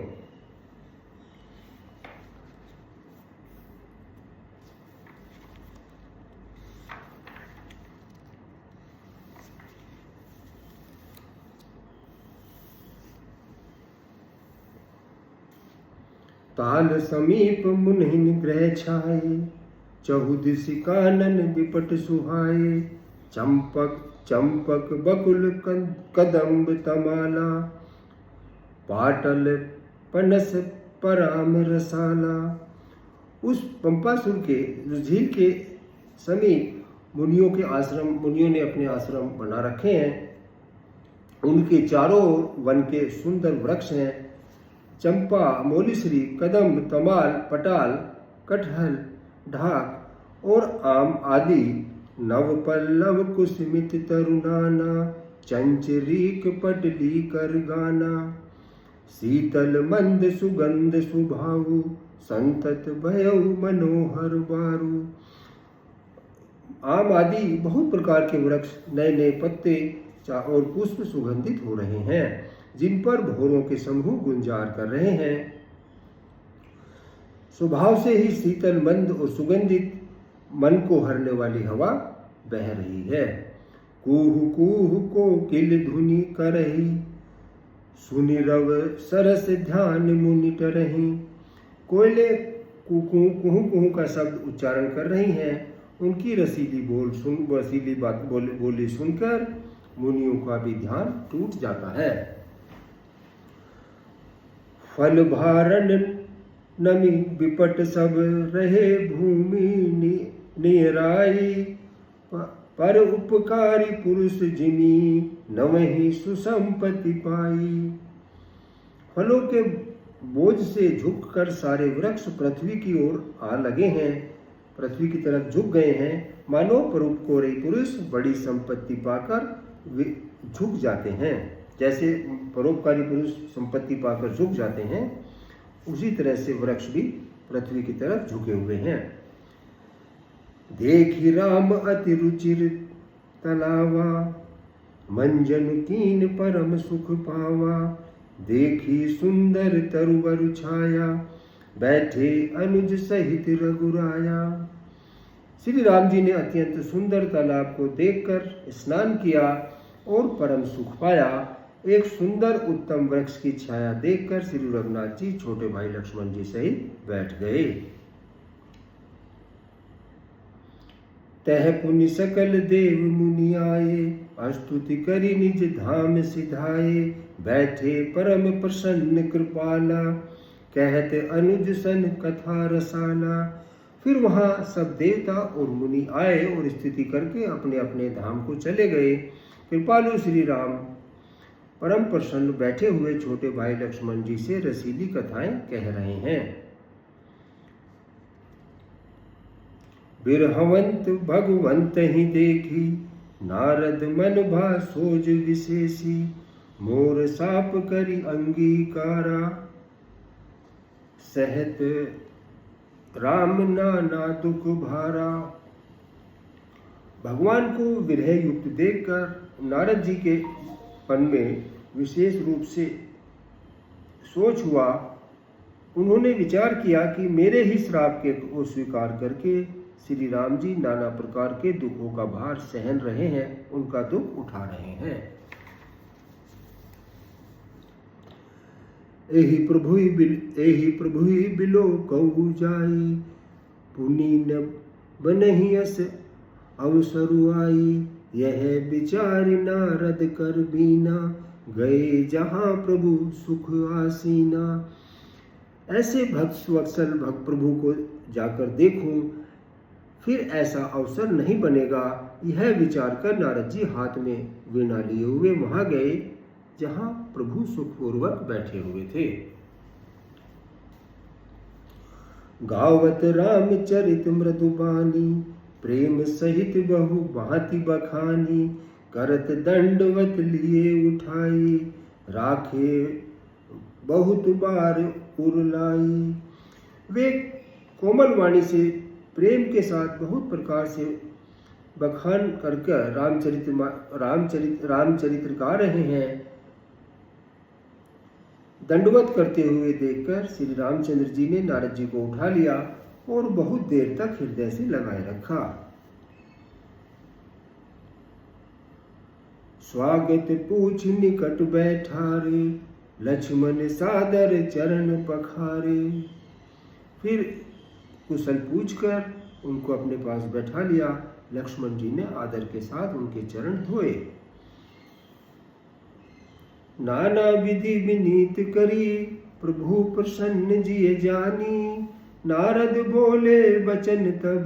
ताल समीप मुनहिन ग्रह छाए, चहुदिसि कानन विपट सुहाए। चंपक बकुल कदम्ब तमाला, पाटल पनस पराम रसाला। उस पंपासुर के झील के समीप मुनियों ने अपने आश्रम बना रखे हैं। उनके चारों ओर वन के सुंदर वृक्ष हैं। चंपा, मोलीश्री, कदम, तमाल, पटाल, कटहल, ढाक और आम आदि। नव पल्लव कुसुमित तरुनाना, चंचरीक पटली कर गाना। शीतल मंद सुगंध सुभाऊ, संतत भयउ मनोहर बारू। आम आदि बहुत प्रकार के वृक्ष नए नए पत्ते और पुष्प सुगंधित हो रहे हैं, जिन पर भौरों के समूह गुंजार कर रहे हैं। स्वभाव से ही शीतल मंद और सुगंधित मन को हरने वाली हवा बह रही है। कूह कूह कोकिल धुनि करही, सुनि रव सरस ध्यान मुनि टरही। कोयले कुहू कुहू कुहू का शब्द उच्चारण कर रही हैं। उनकी रसीली बोली सुनकर मुनियों का भी ध्यान टूट जाता है। फल भारण नमी विपट सब रहे भूमि निराई। पर उपकारी पुरुष जिमी नवहि सुसंपत्ति पाई। फलों के बोझ से झुककर सारे वृक्ष पृथ्वी की ओर आ लगे हैं, पृथ्वी की तरफ झुक गए हैं। मानो परोपकारी पुरुष बड़ी संपत्ति पाकर झुक जाते हैं। जैसे परोपकारी पुरुष संपत्ति पाकर झुक जाते हैं, उसी तरह से वृक्ष भी पृथ्वी की तरफ झुके हुए हैं। देखी राम अति रुचिर तलावा, मंजन कीन परम सुख पावा। देखी सुंदर तरुवर छाया, बैठे अनुज सहित रघुराया। श्री राम जी ने अत्यंत सुंदर तालाब को देखकर स्नान किया और परम सुख पाया। एक सुंदर उत्तम वृक्ष की छाया देखकर श्री रघुनाथ जी छोटे भाई लक्ष्मण जी सहित बैठ गए। तह पुनि सकल देव मुनि आए, स्तुति करी निज धाम सिधाए। बैठे परम प्रसन्न कृपाला, कहते अनुज सन कथा रसाला। फिर वहां सब देवता और मुनि आए और स्तुति करके अपने अपने धाम को चले गए। कृपालु श्री राम परम प्रसन्न बैठे हुए छोटे भाई लक्ष्मण जी से रसीली कथाएं कह रहे हैं। बिरहवंत भगवंत ही देखी, नारद मन भा सोज विशेषी। मोर साप करी अंगीकारा, सहत राम नाना दुख भारा। भगवान को विरह युक्त देखकर नारद जी के मन में विशेष रूप से सोच हुआ। उन्होंने विचार किया कि मेरे ही श्राप के को स्वीकार करके श्री राम जी नाना प्रकार के दुखों का भार सहन रहे हैं, उनका दुख उठा रहे हैं। एहि प्रभु ही बिलो कहु जाई, पुनि न बनहि अस अवसरु आई। यह विचार नारद कर बीना, गए जहाँ प्रभु सुख आसीना। ऐसे भक्त वत्सल भक्त प्रभु को जाकर देखूं, फिर ऐसा अवसर नहीं बनेगा। यह विचार कर नारद जी हाथ में वीणा लिए हुए वहां गए जहां प्रभु सुखपूर्वक बैठे हुए थे। गावत रामचरित मृदुबानी, प्रेम सहित बहु भांति बखानी। करत दंडवत लिए उठाई, राखे बहुत बार उरलाई। वे कोमल वाणी से प्रेम के साथ बहुत प्रकार से बखान करके रामचरित्र गा रहे हैं। दंडवत करते हुए देखकर श्री रामचंद्र जी ने नारद जी को उठा लिया और बहुत देर तक हृदय से लगाए रखा। स्वागत पूछ निकट बैठारे, लक्ष्मण सादर चरण पखारे। फिर कुशल पूछकर उनको अपने पास बैठा लिया। लक्ष्मण जी ने आदर के साथ उनके चरण धोए। नाना विधि विनीत करी, प्रभु प्रसन्न जिय जानी। नारद बोले बचन तब,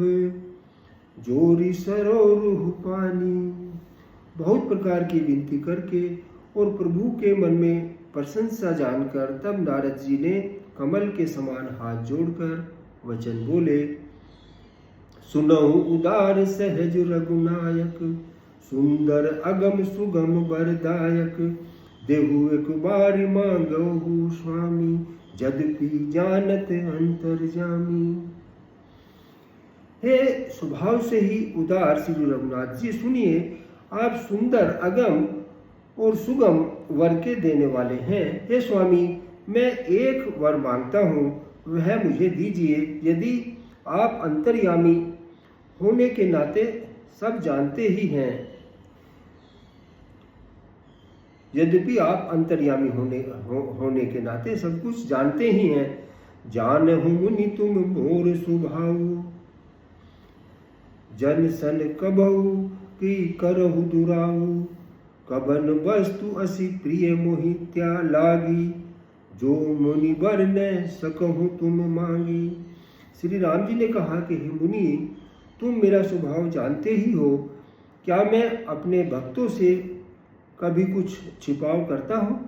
जोरी सरोरुह पानी। बहुत प्रकार की विनती करके और प्रभु के मन में प्रशंसा जानकर तब नारद जी ने कमल के समान हाथ जोड़कर वचन बोले, सुनहु उदार सहज रघुनायक, सुंदर अगम सुगम वरदायक, देहु एक बार मांगहु स्वामी, यद्यपि जानत अंतर्यामी। हे स्वभाव से ही उदार श्री रघुनाथ जी, सुनिए, आप सुंदर अगम और सुगम वर के देने वाले हैं। हे स्वामी, मैं एक वर मांगता हूँ, वह मुझे दीजिए। यदि आप अंतर्यामी होने के नाते सब जानते ही हैं, यद्यपि आप अंतर्यामी होने के नाते सब कुछ जानते ही हैं। जानहु मुनि तुम मोर सुभाऊ, जन सन कबहु की करहु दुराऊ, कबन वस्तु असी प्रिय मोहित्या लागी, जो मुनि वर न सकहु तुम मांगी। श्री राम जी ने कहा कि हे मुनि, तुम मेरा स्वभाव जानते ही हो, क्या मैं अपने भक्तों से कभी कुछ छिपाव करता हूँ?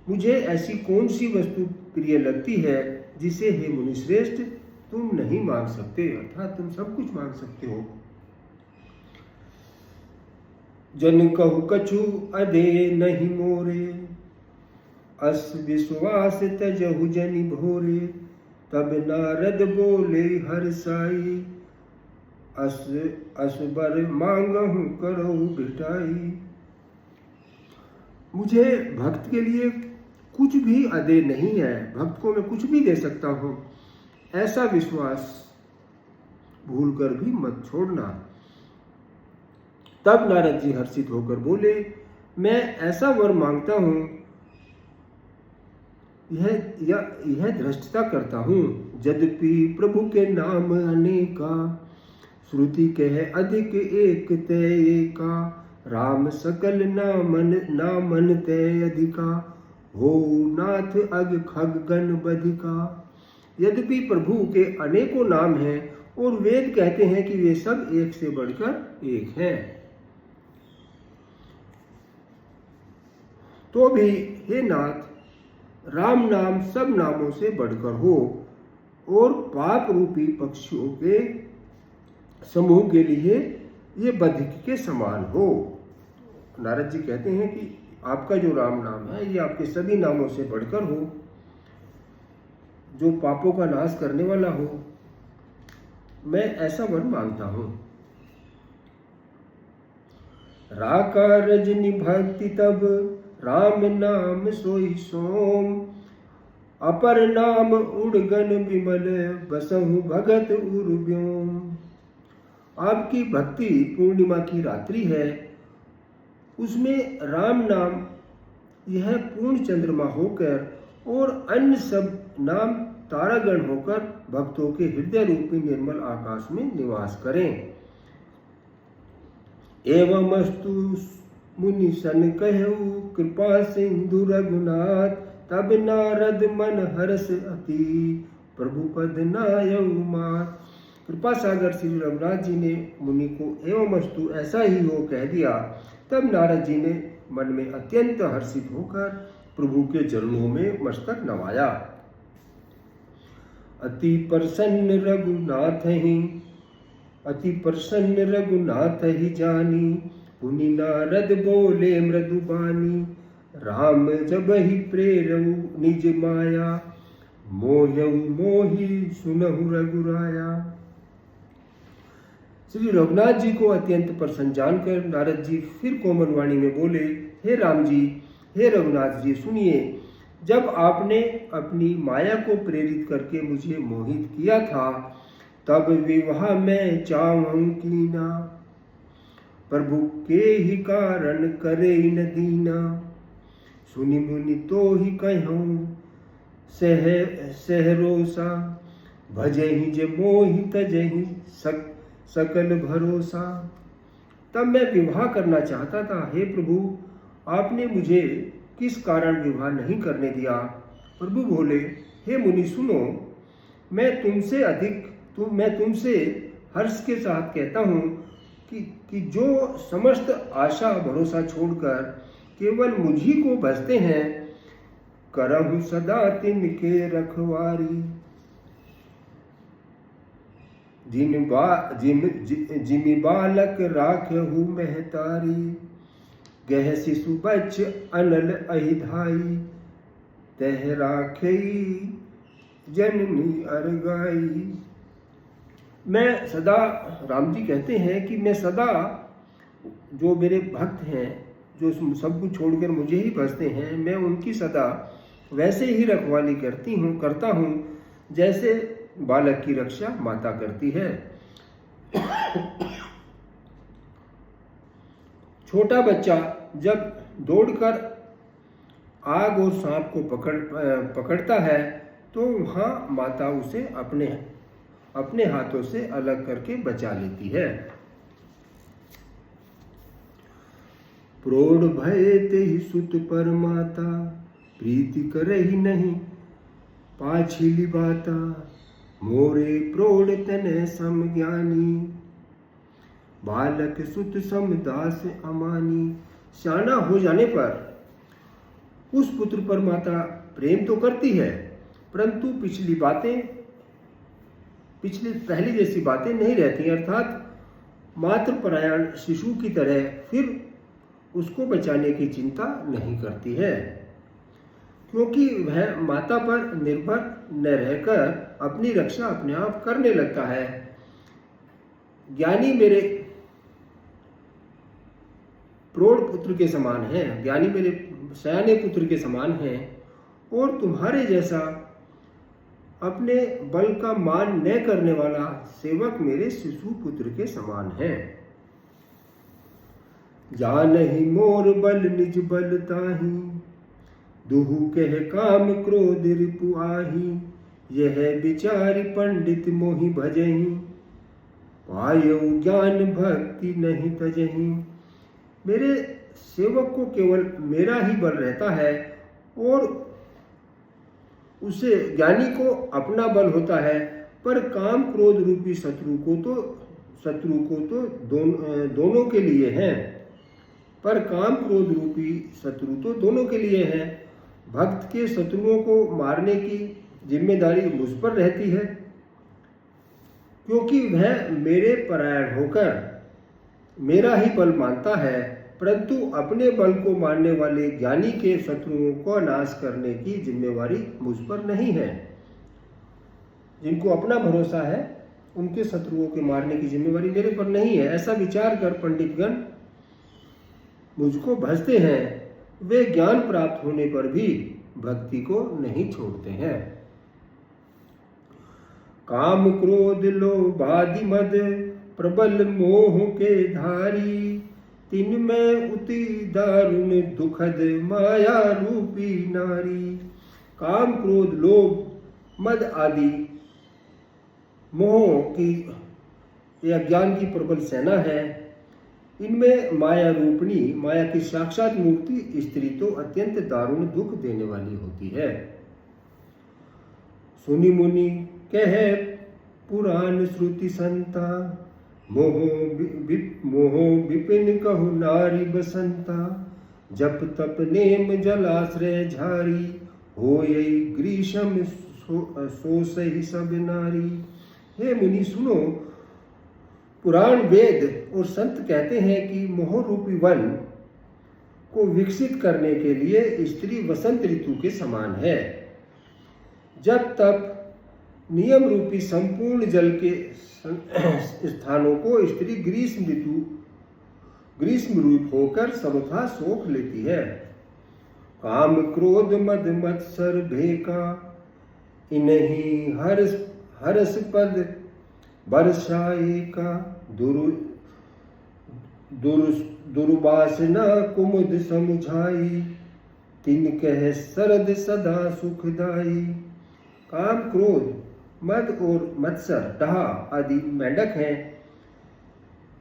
मुझे ऐसी कौन सी वस्तु प्रिय लगती है जिसे हे मुनि श्रेष्ठ तुम नहीं मांग सकते, अर्थात तुम सब कुछ मांग सकते हो। जन कहु कछु अदे नहीं मोरे, अस विश्वास तजहु जनि भोरे, तब नारद बोले हर्षाई, अस बर मांगहु करहु भिटाई। मुझे भक्त के लिए कुछ भी अदे नहीं है, भक्त को मैं कुछ भी दे सकता हूँ, ऐसा विश्वास भूलकर भी मत छोड़ना। तब नारद जी हर्षित होकर बोले, मैं ऐसा वर मांगता हूँ, यह दृष्टता करता हूँ, यद्यपि प्रभु के नाम अनेका, श्रुति कहे अधिक एक तय एका, राम सकल नामन तय अधिका, हो नाथ अग खग गण बधिका। यद्यपि प्रभु के अनेकों नाम हैं और वेद कहते हैं कि वे सब एक से बढ़कर एक हैं, तो भी हे नाथ, राम नाम सब नामों से बढ़कर हो और पाप रूपी पक्षियों के समूह के लिए ये बधिक के समान हो। नारद जी कहते हैं कि आपका जो राम नाम है ये आपके सभी नामों से बढ़कर हो, जो पापों का नाश करने वाला हो। मैं ऐसा वर मांगता हूं। राका रजनी भक्ति तब, राम नाम सोई सोम, अपर नाम उड़गन विमल, बसहु भगत उर्व्योम। आपकी भक्ति पूर्णिमा की रात्रि है, उसमें राम नाम यह पूर्ण चंद्रमा होकर और अन्य सब नाम तारागण होकर भक्तों के हृदय रूपी निर्मल आकाश में निवास करें। एवं अस्तु मुनि सन कहु, कृपा सिंधु रघुनाथ, तब नारद मन हर्ष अति, प्रभु पद नायउ मात। कृपा सागर श्री रघुनाथ जी ने मुनि को एवं अस्तु ऐसा ही हो कह दिया। तब नारद जी ने मन में अत्यंत हर्षित होकर प्रभु के चरणों में मस्तक नवाया। अति प्रसन्न रघुनाथ ही जानी, पुनि नारद बोले मृदुबानी, राम जब ही प्रेरऊ निज माया, मोहऊ मोहि सुनहु रघुराया। श्री रघुनाथ जी को अत्यंत प्रसन्न जानकर नारद जी फिर कोमल वाणी में बोले, हे राम जी, हे रघुनाथ जी, सुनिए, जब आपने अपनी माया को प्रेरित करके मुझे मोहित किया था, तब विवाह में चाहूं कीना, प्रभु के ही कारण करे न दीना। सुनि मुनि तो ही कहूं सहरोसा, भजहि जे मोहि तजहि सकल भरोसा। तब मैं विवाह करना चाहता था, हे प्रभु, आपने मुझे किस कारण विवाह नहीं करने दिया? प्रभु बोले, हे मुनि सुनो, मैं तुमसे हर्ष के साथ कहता हूँ कि जो समस्त आशा भरोसा छोड़कर केवल मुझी को भजते हैं। करहु सदा तिनके रखवारी, जिमि बालक राखहु महतारी, गह शिशु बच्च अनल अहिधाई, तह राखई जननी अरगाई। मैं सदा, राम जी कहते हैं कि मैं सदा, जो मेरे भक्त हैं, जो सब कुछ छोड़कर मुझे ही भजते हैं, मैं उनकी सदा वैसे ही रखवाली करता हूँ जैसे बालक की रक्षा माता करती है। छोटा बच्चा जब दौड़कर आग और सांप को पकड़ता है तो वहाँ माता उसे अपने हाथों से अलग करके बचा लेती है। प्रौढ़ भय ते ही सुत पर माता, प्रीति करहि नहीं पाछिली बाता, मोरे प्रौढ़ तने सम ज्ञानी, बालक सुत सम दास अमानी। शाना हो जाने पर उस पुत्र पर माता प्रेम तो करती है, परंतु पहली जैसी बातें नहीं रहती, अर्थात मातृपरायण शिशु की तरह फिर उसको बचाने की चिंता नहीं करती है, क्योंकि वह माता पर निर्भर न रहकर अपनी रक्षा अपने आप करने लगता है। ज्ञानी मेरे प्रौढ़ पुत्र के समान है, ज्ञानी मेरे सयाने पुत्र के समान है, और तुम्हारे जैसा अपने बल का मान न करने वाला सेवक मेरे शिशु पुत्र के समान है। जानहि मोर बल निज बल ताहि, दुहु कह काम क्रोध रिपु आहि, यह विचारि पंडित मोहि भजहि, पायौ ज्ञान भक्ति नहीं तजहि। मेरे सेवक को केवल मेरा ही बल रहता है, और उसे ज्ञानी को अपना बल होता है, पर काम क्रोध रूपी शत्रु को तो दोनों के लिए है, पर काम क्रोध रूपी शत्रु तो दोनों के लिए है। भक्त के शत्रुओं को मारने की जिम्मेदारी मुझ पर रहती है, क्योंकि वह मेरे परायण होकर मेरा ही बल मानता है, परंतु अपने बल को मानने वाले ज्ञानी के शत्रुओं को नाश करने की जिम्मेवारी मुझ पर नहीं है। जिनको अपना भरोसा है उनके शत्रुओं के मारने की जिम्मेवारी मेरे पर नहीं है। ऐसा विचार कर पंडितगण मुझको भजते हैं, वे ज्ञान प्राप्त होने पर भी भक्ति को नहीं छोड़ते हैं। काम क्रोध लोभ आदि मद, प्रबल मोह के धारी, तिनमें उति दारुण दुखद माया रूपी नारी। काम क्रोध लोभ मद आदि मोह की या ज्ञान की प्रबल सेना है। इनमें माया रूपणी, माया की साक्षात मूर्ति स्त्री तो अत्यंत दारुण दुख देने वाली होती है। सुनि मुनि कहे पुराण श्रुति संता, मोहो विपिन कहु नारी बसंता, जप तप नेम जलाश्रय झारी, होयई ग्रीष्म सो सही सब नारी। हे मुनि सुनो, पुराण वेद और संत कहते हैं कि मोह रूपी वन को विकसित करने के लिए स्त्री वसंत ऋतु के समान है। जब तक नियम रूपी संपूर्ण जल के स्थानों को स्त्री ग्रीष्म रूप होकर सर्वथा सोख लेती है। काम क्रोध मद मत्सर भेका, इन्हीं हर्ष पद बरसाए का, दुर्वासना कुमुद समुझाई, तिन कह सरद सदा सुखदाई। काम क्रोध मद और मत्सर डहा आदि मेंढक हैं,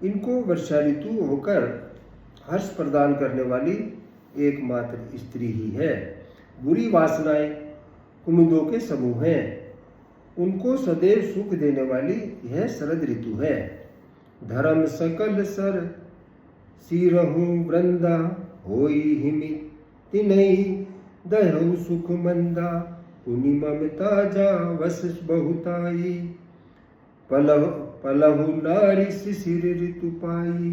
इनको वर्षा ऋतु होकर हर्ष प्रदान करने वाली एकमात्र स्त्री ही है। बुरी वासनाएं कुमुदों के समूह हैं, उनको सदैव सुख देने वाली यह शरद ऋतु है। धर्म सकल सर सिरहु वृंदा, होई हिमित नहीं दहु सुख मंदा पुनि ममता जा वस बहुताई पलहु नारी शिशिर ऋतु पाई।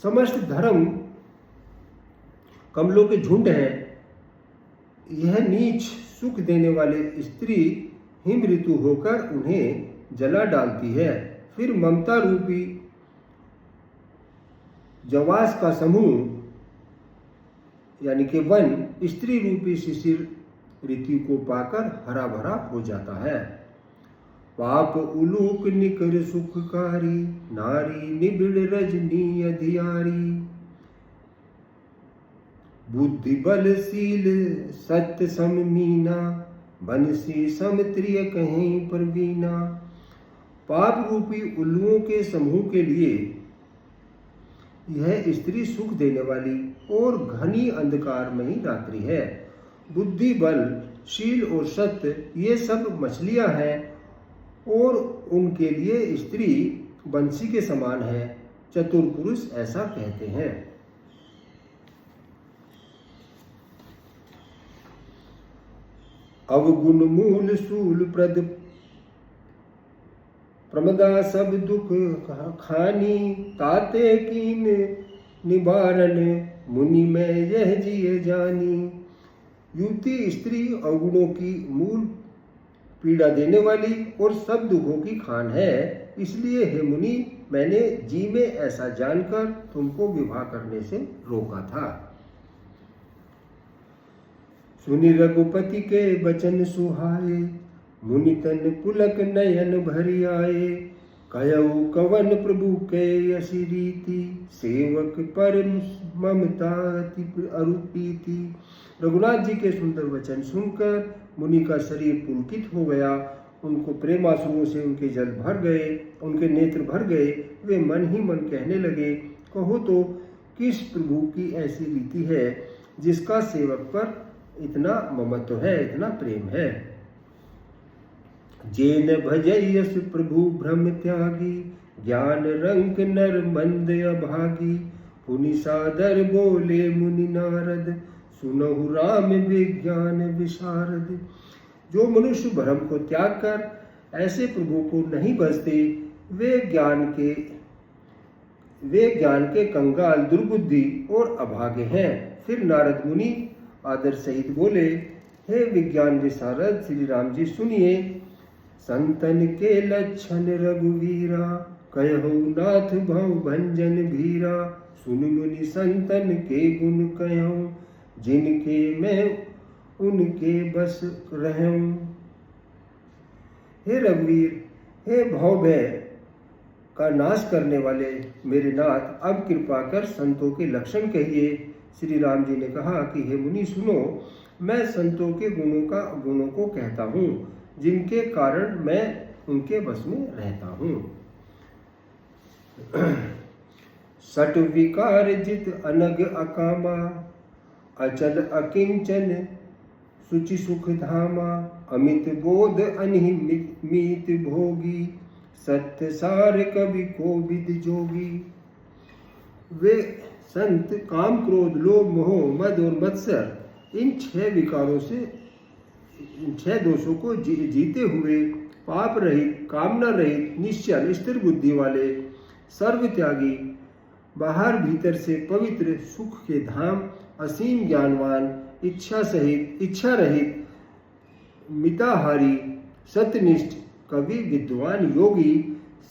समस्त धर्म कमलों के झुंड हैं, यह नीच सुख देने वाले स्त्री हिम ऋतु होकर उन्हें जला डालती है। फिर ममता रूपी जवास का समूह यानी कि वन स्त्री रूपी शिशिर ऋतु को पाकर हरा भरा हो जाता है। पाप उलूक निकर सुखकारी नारी निबिड़ रजनी अधियारी बुद्धि बलशील सत्य सम मीना बनसी समत्रिय कहीं प्रवीणा। पाप रूपी उल्लुओं के समूह के लिए यह स्त्री सुख देने वाली और घनी अंधकारमयी रात्रि है। बुद्धि बल शील और सत्य ये सब मछलियां हैं और उनके लिए स्त्री बंसी के समान है। चतुर पुरुष ऐसा कहते हैं। अवगुण मूल सूल प्रद प्रमदा सब दुख खानी ताते कीन निवारण मुनि में यह जिए जानी। युवती स्त्री अवगुणों की मूल पीड़ा देने वाली और सब दुखों की खान है, इसलिए हे मुनि मैंने जी में ऐसा जानकर तुमको विवाह करने से रोका था। सुनि रघुपति के वचन सुहाए मुनि तन पुलक नयन भरि आए। कयऊ कवन प्रभु के यसी रीति सेवक पर ममता अति अरूपीति। रघुनाथ जी के सुंदर वचन सुनकर मुनि का शरीर पुलकित हो गया। उनको प्रेमाश्रुओं से उनके जल भर गए, उनके नेत्र भर गए। वे मन ही मन कहने लगे, कहो तो किस प्रभु की ऐसी रीति है जिसका सेवक पर इतना ममत्व है, इतना प्रेम है। जेन भजयस प्रभु भ्रम त्यागी ज्ञान रंक नर मंद अभागी। पुनि सादर बोले मुनि नारद सुनहु राम विज्ञान विशारद। जो मनुष्य भ्रम को त्याग कर ऐसे प्रभु को नहीं भजते वे ज्ञान के कंगाल दुर्बुद्धि और अभागे हैं। फिर नारद मुनि आदर सहित बोले, हे विज्ञान विशारद श्री राम जी सुनिए। संतन के लक्षण रघुवीरा कहु नाथ भव भंजन भीरा। सुन मुनि संतन के गुण कहूँ जिनके मैं उनके बस रहूं। हे रघुवीर, हे भवभय का नाश करने वाले मेरे नाथ, अब कृपा कर संतों के लक्षण कहिए। श्री राम जी ने कहा कि हे मुनि सुनो, मैं संतों के गुणों को कहता हूँ जिनके कारण मैं उनके बस में रहता हूँ। सट विकार जित अनग अकामा अचल अकिंचन सुचि सुख धामा। अमित बोध अनिमित भोगी सत्य सार कवि कोविद जोगी। वे संत काम क्रोध लोभ मोह मद और मत्सर इन 6 विकारों से इन 6 दोषों को जीते हुए पाप रहित कामना रहित निश्चल स्थिर बुद्धि वाले सर्व त्यागी बाहर भीतर से पवित्र सुख के धाम असीम ज्ञानवान इच्छा रहित मिताहारी सत्यनिष्ठ कवि विद्वान योगी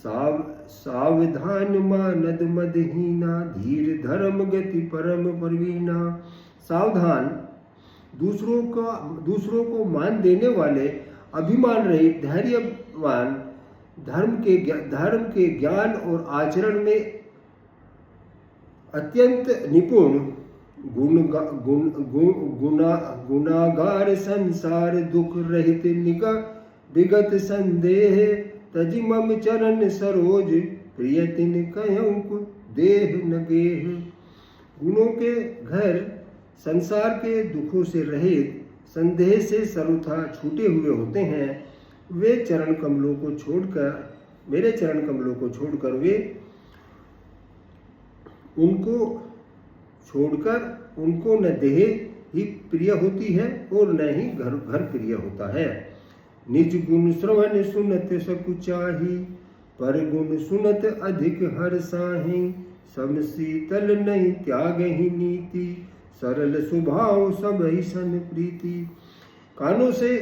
सावधान मानद मदहीना धीर धर्म गति परम परवीना। सावधान दूसरों को मान देने वाले अभिमान रहित धैर्यवान धर्म के ज्ञान और आचरण में अत्यंत निपुण गुनागार संसार दुख रहित निका विगत संदेह तजि मम चरण सरोज प्रियतिन कहूँ देह न गेह। गुणों के घर संसार के दुखों से रहित संदेह से सर्वथा छूटे हुए होते हैं। वे चरण कमलों को छोड़कर मेरे चरण कमलों को छोड़कर वे उनको छोड़कर उनको न देह ही प्रिय होती है और न ही घर घर प्रिय होता है। निज गुण श्रवण सुनत सकुचाही, पर गुण सुनत अधिक हर साही। सम शीतल नहीं त्याग ही नीति, सरल स्वभाव सब ही सन प्रीति। कानों से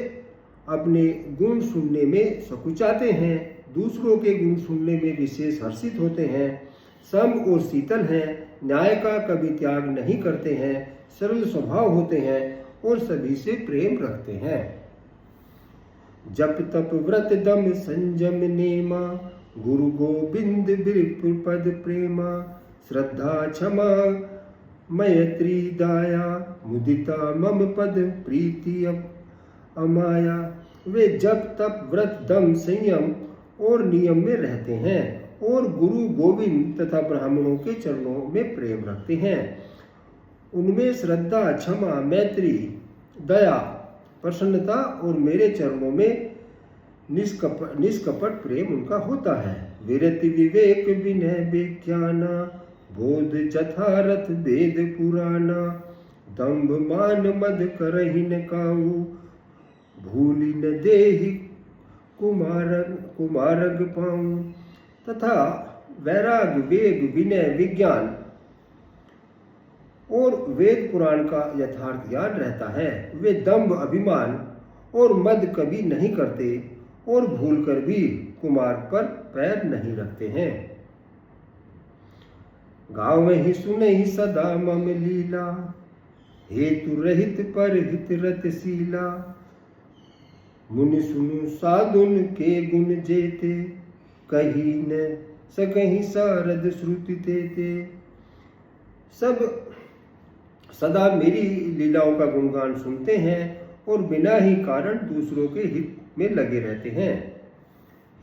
अपने गुण सुनने में सकुचाते हैं, दूसरों के गुण सुनने में विशेष हर्षित होते हैं, सम और शीतल हैं, न्याय का कभी त्याग नहीं करते हैं, सरल स्वभाव होते हैं और सभी से प्रेम रखते हैं। जप तप व्रत दम संयम नेमा, गुरु गोविंद विप्र पद प्रेमा। श्रद्धा क्षमा मैत्री दाया, मुदिता मम पद प्रीति अमाया। वे जप तप व्रत दम संयम और नियम में रहते हैं और गुरु गोविंद तथा ब्राह्मणों के चरणों में प्रेम रखते हैं। उनमें श्रद्धा क्षमा मैत्री दया प्रसन्नता और मेरे चरणों में निष्कपट प्रेम उनका होता है। विरति विवेक विनय व्याख्याना, बोध जथारथ वेद पुराना। दंभ मान मद करहि न काऊ, भूलि न देहि कुमारग पाऊं। तथा वैराग वेग विनय विज्ञान और वेद पुराण का यथार्थ ज्ञान रहता है। वे दंभ अभिमान और मद कभी नहीं करते और भूलकर भी कुमार पर पैर नहीं रखते हैं। गाँव ही सुने ही सदा मम लीला, हेतु रहित पर हित रतशीला। मुनि सुनु साधुन के गुण जेते, कही न सकहि सारद श्रुति तेते। सब सदा मेरी लीलाओं का गुणगान सुनते हैं और बिना ही कारण दूसरों के हित में लगे रहते हैं।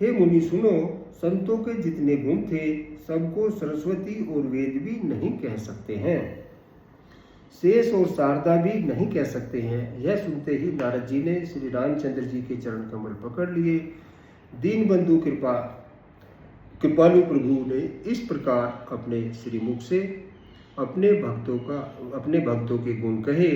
हे मुनि सुनो, संतों के जितने गुण थे सबको सरस्वती और वेद भी नहीं कह सकते हैं, शेष और शारदा भी नहीं कह सकते हैं। यह सुनते ही नारद जी ने श्री रामचंद्र जी के चरण कमल पकड़ लिए। दीन बंधु कृपालु प्रभु ने इस प्रकार अपने श्रीमुख से अपने भक्तों के गुण कहे।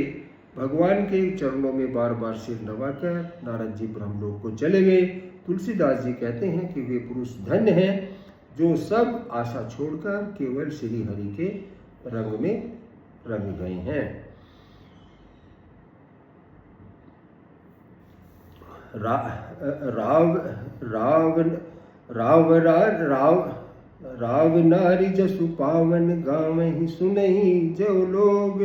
भगवान के चरणों में बार बार सिर नवाकर नारद जी ब्रह्मलोक को चले गए। तुलसीदास जी कहते हैं कि वे पुरुष धन्य हैं जो सब आशा छोड़कर केवल श्री हरि के रंग में रंग गए हैं। राव नारी जसु पावन, गावहि सुनहि जो लोग।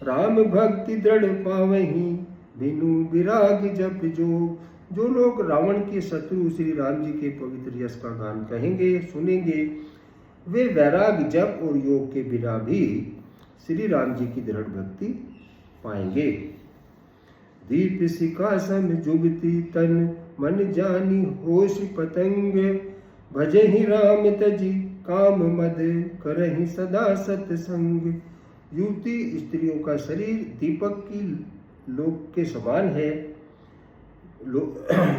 राम भक्ति दृढ़ पावहि, बिनु विराग जप जोग। जो लोग रावण के शत्रु श्री राम जी के पवित्र यश का गान कहेंगे सुनेंगे, वे वैराग जप और योग के बिना भी श्री राम जी की दृढ़ भक्ति पाएंगे। दीप शिखा सम जुगती तन, मन जानी होश पतंग। भजहि राम तजी काम मद, करहि सदा सत्संग। युवती स्त्रियों का शरीर दीपक की लोक के समान है।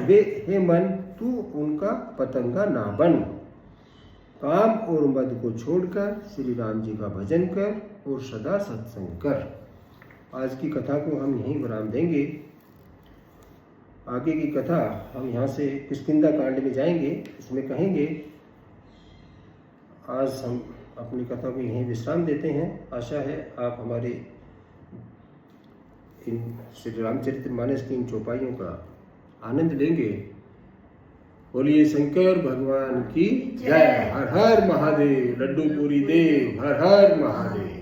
वे हे मन, तू उनका पतंगा ना बन। काम और मद को छोड़कर श्री राम जी का भजन कर और सदा सत्संग कर। आज की कथा को हम यहीं विराम देंगे। आगे की कथा हम यहाँ से किष्किंधा कांड में जाएंगे, इसमें कहेंगे। आज हम अपनी कथा को यहीं विश्राम देते हैं। आशा है आप हमारे इन श्री रामचरितमानस की इन चौपाइयों का आनंद लेंगे। बोलिए शंकर भगवान की जय। हर हर महादेव। लड्डू पूरी देव। हर हर महादेव।